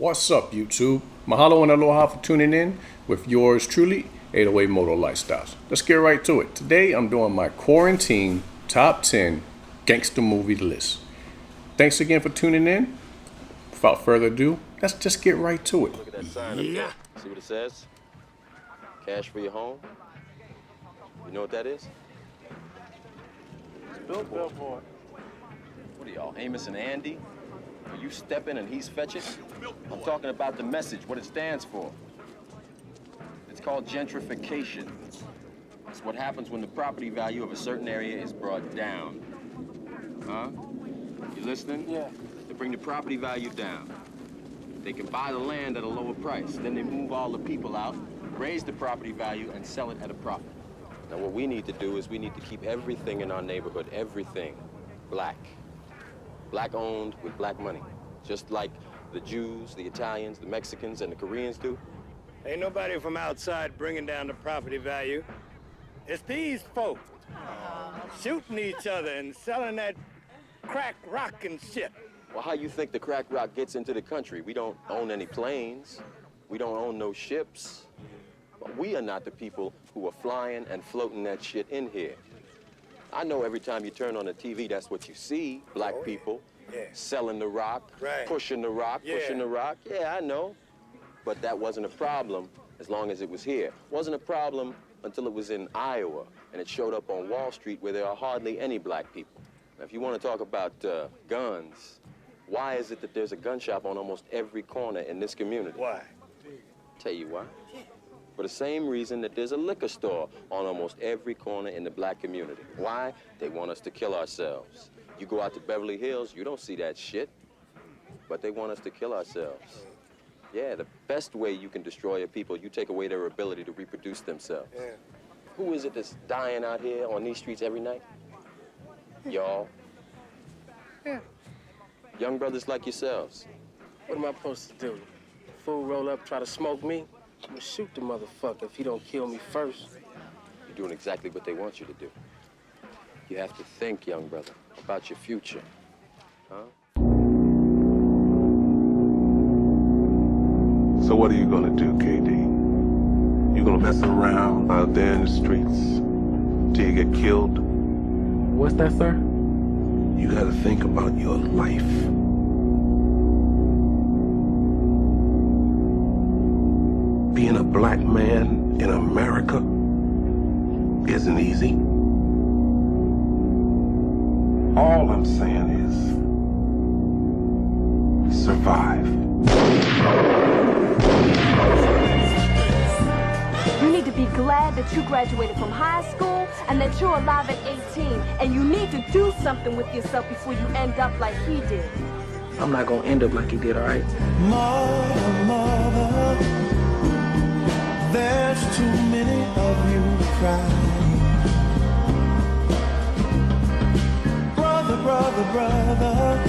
What's up, YouTube? Mahalo and aloha for tuning in with yours truly, 808 Moto Lifestyles. Let's get right to it. Today, I'm doing my quarantine top 10 gangster movie list. Thanks again for tuning in. Without further ado, let's just get right to it. Look at that sign up there. See what it says? Cash for your home. You know what that is? It's billboard. What are y'all, Amos and Andy? Are you stepping and he's fetching? I'm talking about the message, what it stands for. It's called gentrification. It's what happens when the property value of a certain area is brought down. Huh? You listening? Yeah. They bring the property value down. They can buy the land at a lower price. Then they move all the people out, raise the property value, and sell it at a profit. Now what we need to do is we need to keep everything in our neighborhood, everything, black. Black owned with black money. Just like the Jews, the Italians, the Mexicans, and the Koreans do. Ain't nobody from outside bringing down the property value. It's these folk shooting each other and selling that crack rock and shit. Well, how you think the crack rock gets into the country? We don't own any planes. We don't own no ships. But we are not the people who are flying and floating that shit in here. I know every time you turn on the TV, that's what you see. Black people selling the rock, pushing the rock, pushing the rock. Yeah, I know. But that wasn't a problem as long as it was here. Wasn't a problem until it was in Iowa and it showed up on Wall Street where there are hardly any black people. Now, if you want to talk about guns, why is it that there's a gun shop on almost every corner in this community? Why? Tell you why. For the same reason that there's a liquor store on almost every corner in the black community. Why? They want us to kill ourselves. You go out to Beverly Hills, you don't see that shit. But they want us to kill ourselves. Yeah, the best way you can destroy a people, you take away their ability to reproduce themselves. Yeah. Who is it that's dying out here on these streets every night? Y'all. Yeah. Young brothers like yourselves. What am I supposed to do? Fool roll up, try to smoke me? I'm gonna shoot the motherfucker if he don't kill me first. You're doing exactly what they want you to do. You have to think, young brother, about your future. Huh? So what are you gonna do, KD? You gonna mess around out there in the streets till you get killed? What's that, sir? You gotta think about your life. Being a black man in America isn't easy. All I'm saying is survive. You need to be glad that you graduated from high school and that you're alive at 18. And you need to do something with yourself before you end up like he did. I'm not gonna end up like he did, all right? Mother, mother, there's too many of you crying. Brother, brother, brother,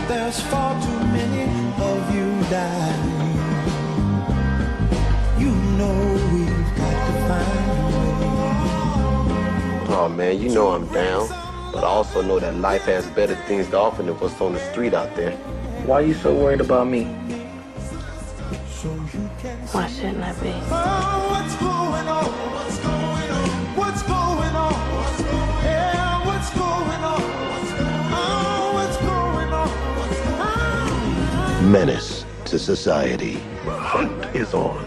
there's far too many of you dying. You know we've got to find a way. Oh man, you know I'm down. But I also know that life has better things to offer than what's on the street out there. Why are you so worried about me? Why shouldn't I be? Oh, what's going on? What's going on? What's going on? Yeah, what's going on? Oh, what's going on? Menace to society. The hunt is on,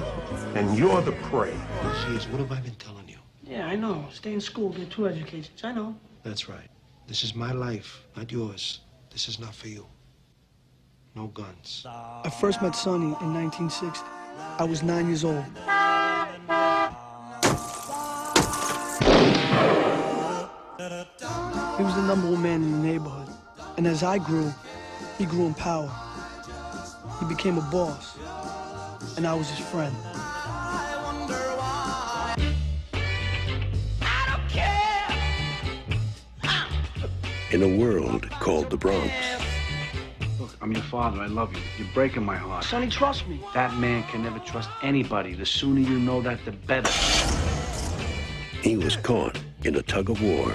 and you're the prey. Jeez, what have I been telling you? Yeah, I know. Stay in school, get 2 educations. I know. That's right. This is my life, not yours. This is not for you. No guns. I first met Sonny in 1960. I was 9 years old. He was the #1 man in the neighborhood. And as I grew, he grew in power. He became a boss. And I was his friend. In a world called the Bronx. Look, I'm your father. I love you. You're breaking my heart. Sonny, trust me. That man can never trust anybody. The sooner you know that, the better. He was caught in a tug of war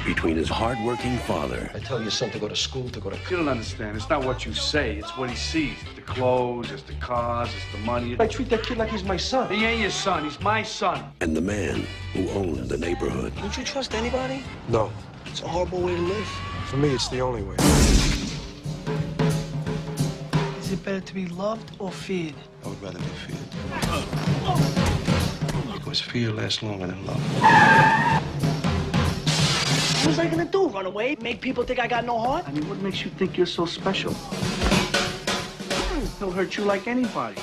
between his hard-working father. I tell your son to go to school, to go to... You don't understand. It's not what you say. It's what he sees. The clothes, it's the cars, it's the money. I treat that kid like he's my son. He ain't your son. He's my son. And the man who owned the neighborhood. Don't you trust anybody? No. It's a horrible way to live. For me, it's the only way. Is it better to be loved or feared? I would rather be feared. Because fear lasts longer than love. What was I gonna do? Run away? Make people think I got no heart? I mean, what makes you think you're so special? He'll hurt you like anybody.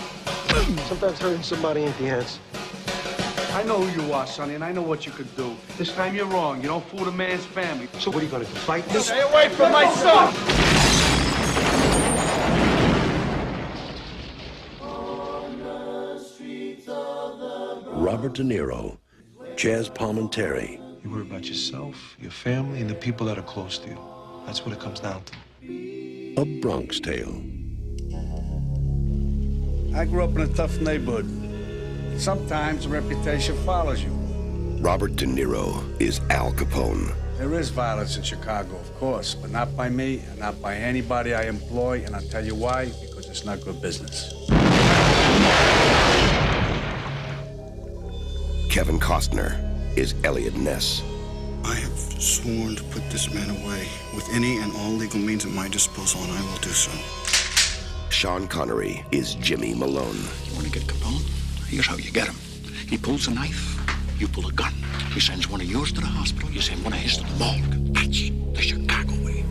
Sometimes hurting somebody ain't the answer. I know who you are, Sonny, and I know what you could do. This time you're wrong. You don't fool the man's family. So what are you gonna do, fight me? Stay away from my son! Robert De Niro, Chaz Palminteri. You worry about yourself, your family, and the people that are close to you. That's what it comes down to. A Bronx Tale. I grew up in a tough neighborhood. Sometimes a reputation follows you. Robert De Niro is Al Capone. There is violence in Chicago, of course, but not by me and not by anybody I employ, and I'll tell you why, because it's not good business. Kevin Costner is Elliot Ness. I have sworn to put this man away with any and all legal means at my disposal, and I will do so. Sean Connery is Jimmy Malone. You want to get Capone? Here's how you get him. He pulls a knife, you pull a gun. He sends one of yours to the hospital, you send one of his to the morgue. That's the Chicago way.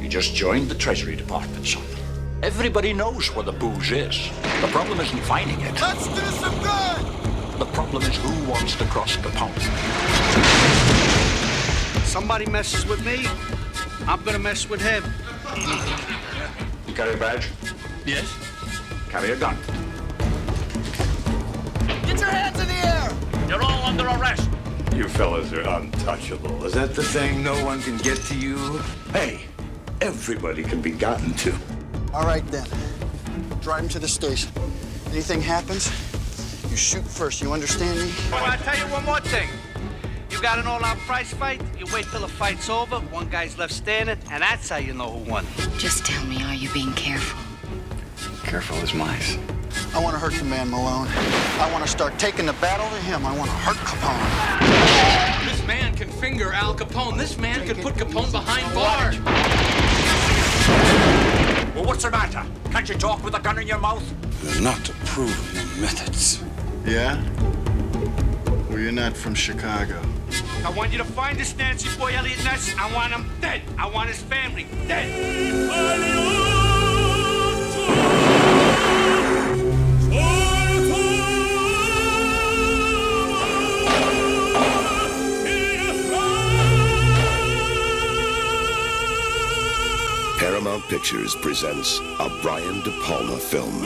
You just joined the Treasury Department, son. Everybody knows where the booze is. The problem isn't finding it. Let's do some good! The problem is who wants to cross Capone. Somebody messes with me, I'm gonna mess with him. You carry a badge? Yes. Carry a gun. Get your hands in the air! You're all under arrest. You fellas are untouchable. Is that the thing? No one can get to you? Hey, everybody can be gotten to. All right, then. Drive him to the station. Anything happens, you shoot first. You understand me? Well, I'll tell you one more thing. You got an all-out prize fight, you wait till the fight's over, one guy's left standing, and that's how you know who won. Just tell me, are you being careful? Careful as mice. I want to hurt the man, Malone. I want to start taking the battle to him. I want to hurt Capone. This man can finger Al Capone. This man could put Capone behind bars. Well, what's the matter? Can't you talk with a gun in your mouth? You're not to prove your methods. Yeah? Well, you're not from Chicago. I want you to find this Nancy boy, Elliot Ness. I want him dead. I want his family dead. Paramount Pictures presents a Brian De Palma film.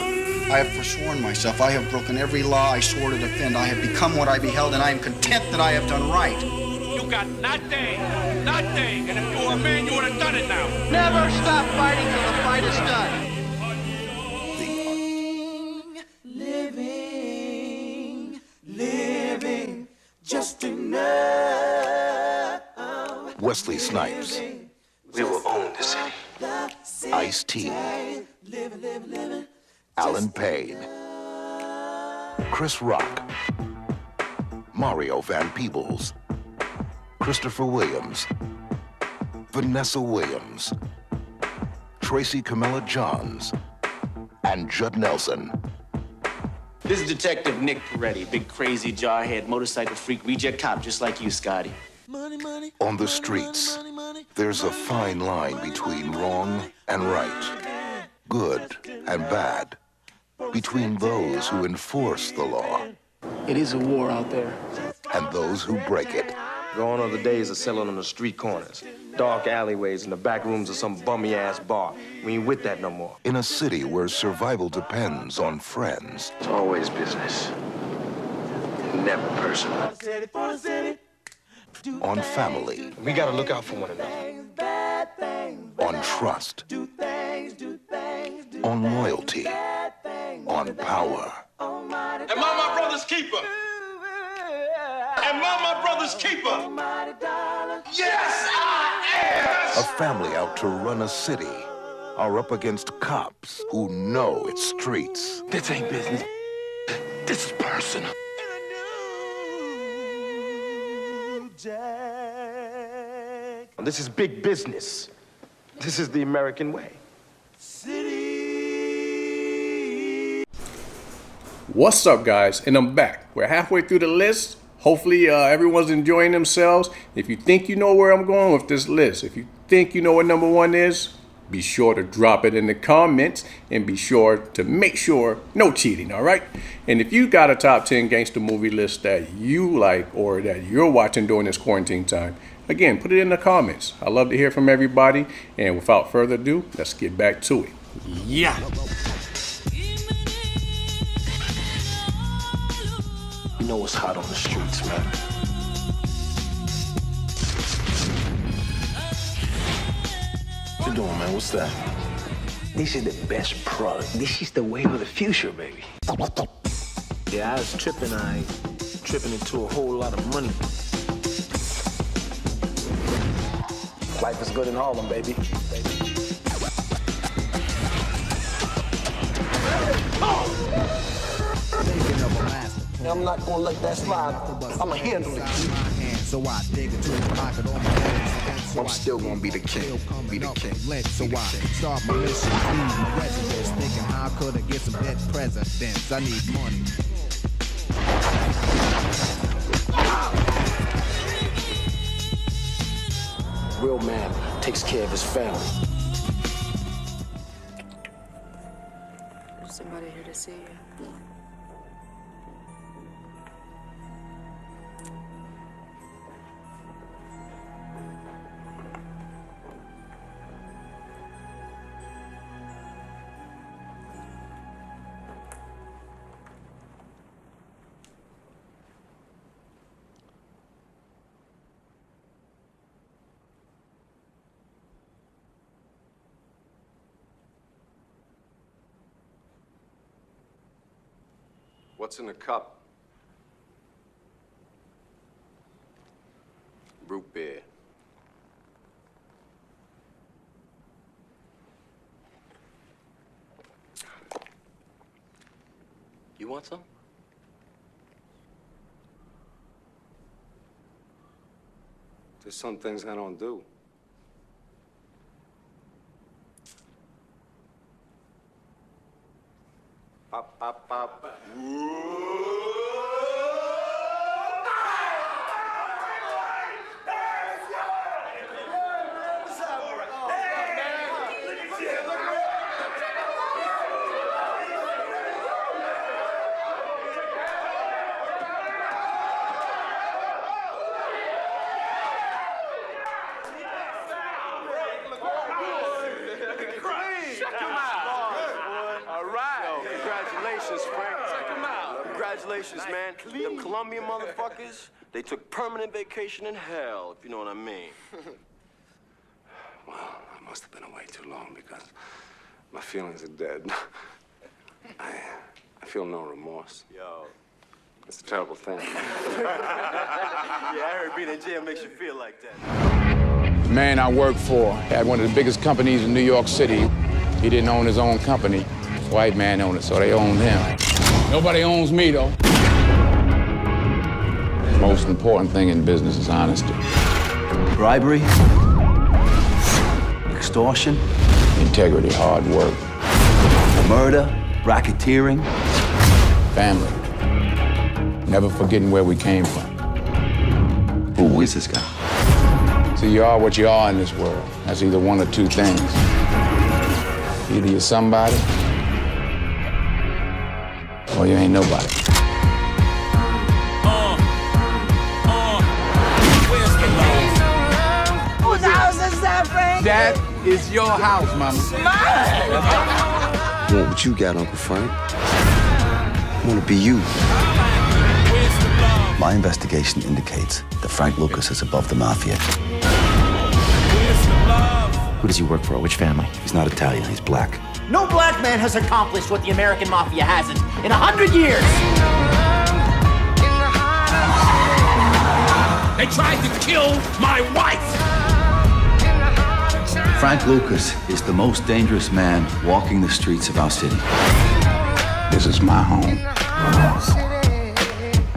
I have forsworn myself. I have broken every law I swore to defend. I have become what I beheld, and I am content that I have done right. You got nothing. And if you were a man, you would have done it now. Never stop fighting till the fight is done. Living, just enough. Wesley Snipes. We will own the city. Ice-T. Alan Payne. Chris Rock. Mario Van Peebles. Christopher Williams. Vanessa Williams. Tracy Camilla Johns. And Judd Nelson. This is Detective Nick Peretti, big crazy jarhead, motorcycle freak, reject cop just like you, Scotty. On the streets, there's a fine line between wrong and right, good and bad, between those who enforce the law. It is a war out there. And those who break it. Gone are the days of selling on the street corners, dark alleyways, and the back rooms of some bummy-ass bar. We ain't with that no more. In a city where survival depends on friends. It's always business. Never personal. On family. We gotta look out for one another. On trust. On loyalty. On power. Am I my brother's keeper? am not my brother's keeper. Yes, I am. A family out to run a city are up against cops who know it's streets. This ain't business. This is personal. This is big business. This is the American way. What's up, guys? And I'm back. We're halfway through the list. Hopefully everyone's enjoying themselves. If you think you know where I'm going with this list, if you think you know what number one is, be sure to drop it in the comments and be sure to make sure no cheating, all right? And if you got a top 10 gangster movie list that you like or that you're watching during this quarantine time, again, put it in the comments. I love to hear from everybody. And without further ado, let's get back to it. Yeah. You know what's hot on the streets, man. What you doing, man? What's that? This is the best product. This is the wave of the future, baby. Yeah, I was tripping into a whole lot of money. Life is good in Harlem, baby. I'm not gonna let that slide. I'ma handle it. I'm still gonna be the king. Be the king. So I start my mission, leave my residence, thinking how could I get some dead presidents? I need money. Real man takes care of his family. There's somebody here to see you. What's in the cup? Root beer. You want some? There's some things I don't do. Pop, pop, pop. Congratulations, man. Them Colombian motherfuckers, they took permanent vacation in hell, if you know what I mean. Well, I must have been away too long because my feelings are dead. I feel no remorse. Yo. It's a terrible thing. Yeah, I heard being in jail makes you feel like that. The man I worked for had one of the biggest companies in New York City. He didn't own his own company. White man owned it, so they owned him. Nobody owns me, though. The most important thing in business is honesty. Bribery, extortion, integrity, hard work, murder, racketeering, family. Never forgetting where we came from. Who is this guy? See, you are what you are in this world. That's either one or two things. Either you're somebody, or you ain't nobody. Whose house is that, Frank? That is your house, mama. I want what you got, Uncle Frank. I want to be you. My investigation indicates that Frank Lucas is above the mafia. Who does he work for? Which family? He's not Italian, he's black. No black man has accomplished what the American mafia hasn't in 100 years. They tried to kill my wife! Frank Lucas is the most dangerous man walking the streets of our city. This is my home.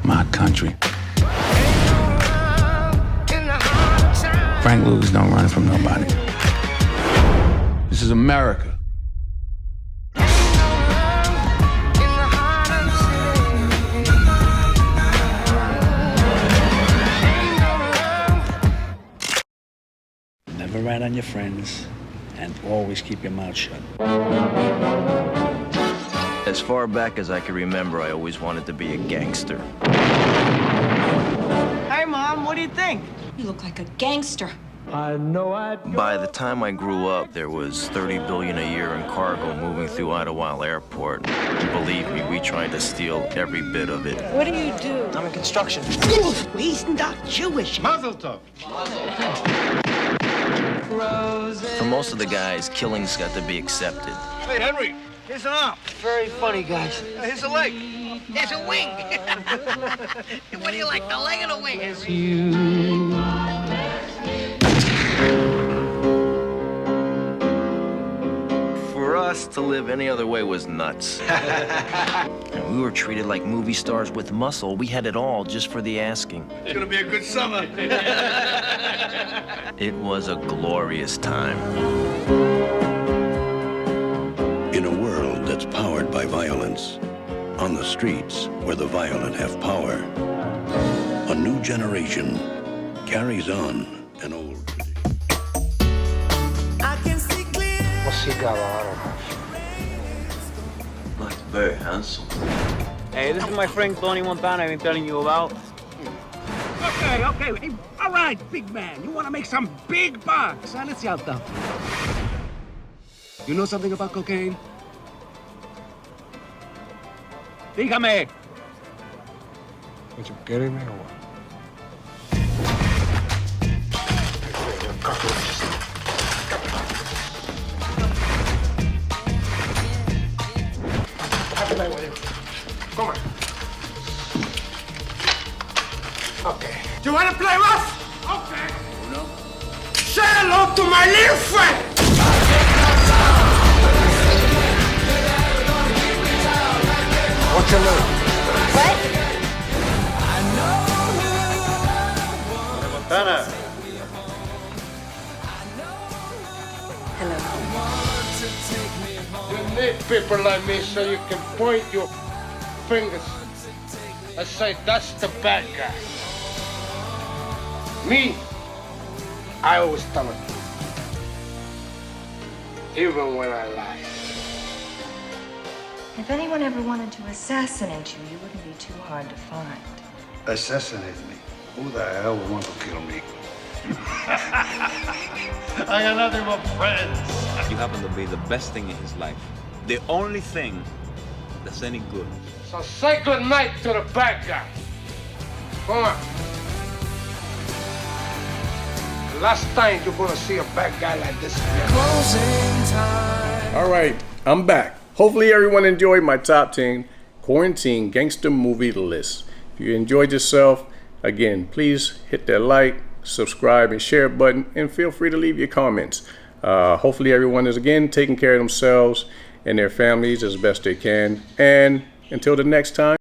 My country. Frank Lucas don't run from nobody. This is America. Never rat on your friends, and always keep your mouth shut. As far back as I can remember, I always wanted to be a gangster. Hey, Mom, what do you think? You look like a gangster. I know I. By the time I grew up, there was $30 billion a year in cargo moving through Idlewild Airport. Believe me, we tried to steal every bit of it. What do you do? I'm in construction. He's not Jewish. Mazel tov. For most of the guys, killings got to be accepted. Hey, Henry, here's an arm. Very funny, guys. Here's a leg. Here's a wing. What do you like, the leg or the wing? For us, to live any other way was nuts. And we were treated like movie stars with muscle. We had it all just for the asking. It's gonna be a good summer. It was a glorious time. In a world that's powered by violence, on the streets where the violent have power, a new generation carries on an old What's he got on him? Not very handsome. Hey, this is my friend Tony Montana I've been telling you about. Okay. Hey, all right, big man. You want to make some big bucks. Let's see out. You know something about cocaine? Dígame. What, you kidding me or what? Come on. Okay. Do you want to play rough? Okay. No. Say hello to my little friend. What's your name? What? Montana. Hello. You need people like me so you can point your fingers and say, that's the bad guy. Me, I always tell the truth. Even when I lie. If anyone ever wanted to assassinate you, you wouldn't be too hard to find. Assassinate me? Who the hell would want to kill me? I got nothing but friends. You happen to be the best thing in his life. The only thing that's any good. So say good night to the bad guy. Come on. The last time you're gonna see a bad guy like this again. All right, I'm back. Hopefully everyone enjoyed my top 10 quarantine gangster movie list. If you enjoyed yourself, again, please hit that like, subscribe, and share button, and feel free to leave your comments. Hopefully everyone is, again, taking care of themselves and their families as best they can. And until the next time,